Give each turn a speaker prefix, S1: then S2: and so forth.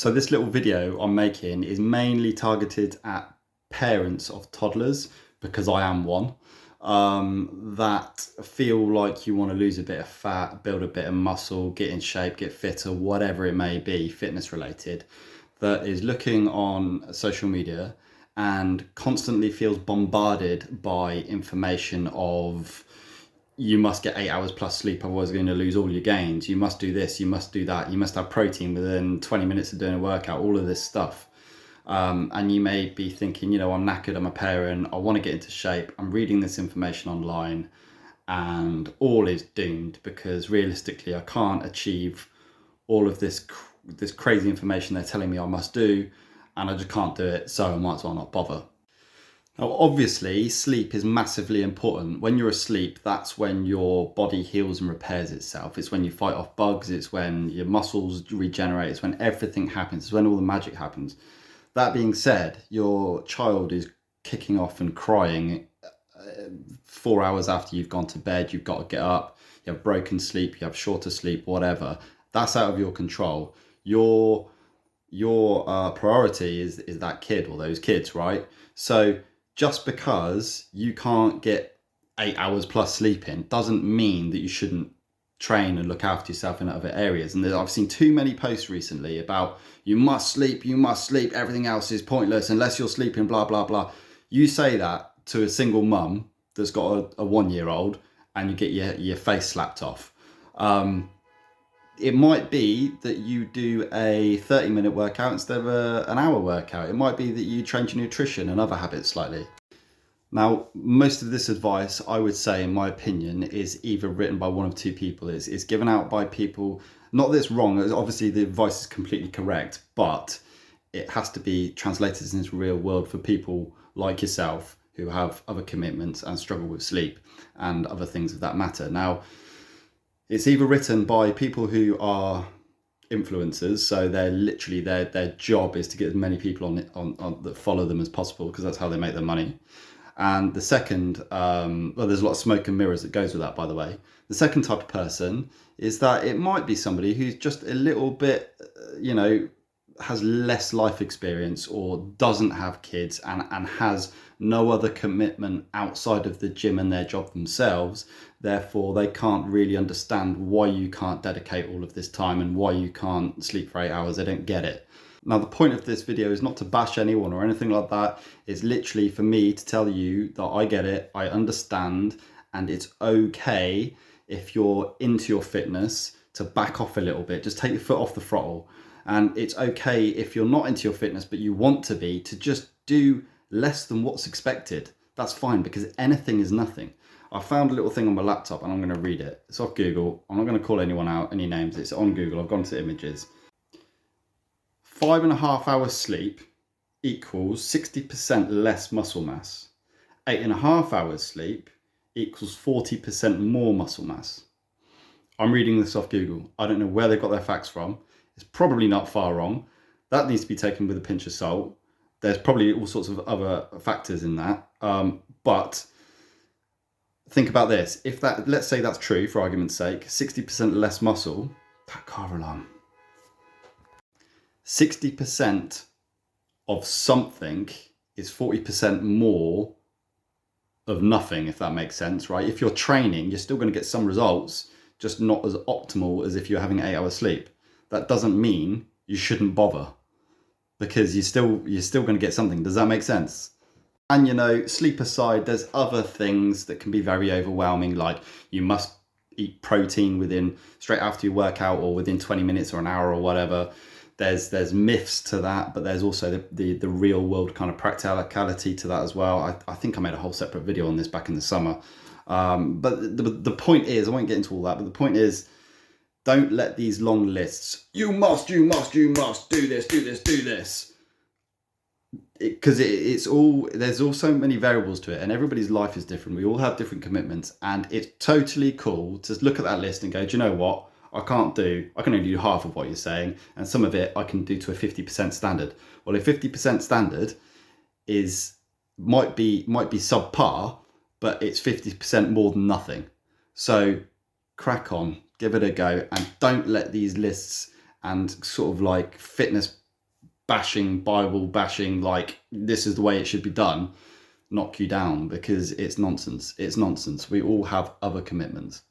S1: So this little video I'm making is mainly targeted at parents of toddlers, because I am one, that feel like you want to lose a bit of fat, build a bit of muscle, get in shape, get fitter, whatever it may be, fitness related, that is looking on social media and constantly feels bombarded by information of, you must get 8 hours plus sleep, otherwise you're going to lose all your gains. You must do this, you must do that, you must have protein within 20 minutes of doing a workout, all of this stuff. And you may be thinking, I'm knackered, I'm a parent, I want to get into shape. I'm reading this information online and all is doomed, because realistically I can't achieve all of this crazy information they're telling me I must do, and I just can't do it, so I might as well not bother. Now, obviously, sleep is massively important. When you're asleep, that's when your body heals and repairs itself. It's when you fight off bugs. It's when your muscles regenerate. It's when everything happens. It's when all the magic happens. That being said, your child is kicking off and crying 4 hours after you've gone to bed. You've got to get up. You have broken sleep. You have shorter sleep, whatever. That's out of your control. Your priority is that kid or those kids, right? So just because you can't get 8 hours plus sleep in doesn't mean that you shouldn't train and look after yourself in other areas. And I've seen too many posts recently about you must sleep, everything else is pointless unless you're sleeping, blah, blah, blah. You say that to a single mum that's got a 1-year-old and you get your face slapped off. It might be that you do a 30-minute workout instead of an hour workout. It might be that you change your nutrition and other habits slightly. Now, most of this advice, I would say, in my opinion, is either written by one of two people. It's given out by people, not that it's wrong, obviously the advice is completely correct, but it has to be translated into the real world for people like yourself who have other commitments and struggle with sleep and other things of that matter. Now, it's either written by people who are influencers, so they're literally their job is to get as many people on that follow them as possible, because that's how they make their money. And the second, well, there's a lot of smoke and mirrors that goes with that, by the way. The second type of person is that it might be somebody who's just a little bit, has less life experience or doesn't have kids and has no other commitment outside of the gym and their job themselves. Therefore, they can't really understand why you can't dedicate all of this time and why you can't sleep for 8 hours. They don't get it. Now, the point of this video is not to bash anyone or anything like that. It's literally for me to tell you that I get it, I understand, and it's okay if you're into your fitness to back off a little bit. Just take your foot off the throttle. And it's okay if you're not into your fitness, but you want to be, to just do less than what's expected. That's fine, because anything is nothing. I found a little thing on my laptop and I'm going to read it. It's off Google. I'm not going to call anyone out, any names. It's on Google. I've gone to images. 5.5 hours sleep equals 60% less muscle mass. 8.5 hours sleep equals 40% more muscle mass. I'm reading this off Google. I don't know where they got their facts from. It's probably not far wrong. That needs to be taken with a pinch of salt. There's probably all sorts of other factors in that. But think about this. If that, let's say that's true for argument's sake, 60% less muscle, that car alarm. 60% of something is 40% more of nothing, if that makes sense, right? If you're training, you're still going to get some results, just not as optimal as if you're having 8 hours sleep. That doesn't mean you shouldn't bother, because you're still going to get something. Does that make sense? And sleep aside, there's other things that can be very overwhelming, like you must eat protein straight after your workout or within 20 minutes or an hour or whatever. There's myths to that, but there's also the real world kind of practicality to that as well. I think I made a whole separate video on this back in the summer. But the point is, I won't get into all that, but the point is, don't let these long lists, you must do this, because there's all so many variables to it, and everybody's life is different. We all have different commitments, and it's totally cool to look at that list and go, do you know what? I can only do half of what you're saying, and some of it I can do to a 50% standard. Well, a 50% standard might be subpar, but it's 50% more than nothing. So crack on, give it a go, and don't let these lists and sort of like fitness bashing, Bible bashing, like this is the way it should be done, knock you down, because it's nonsense. It's nonsense. We all have other commitments.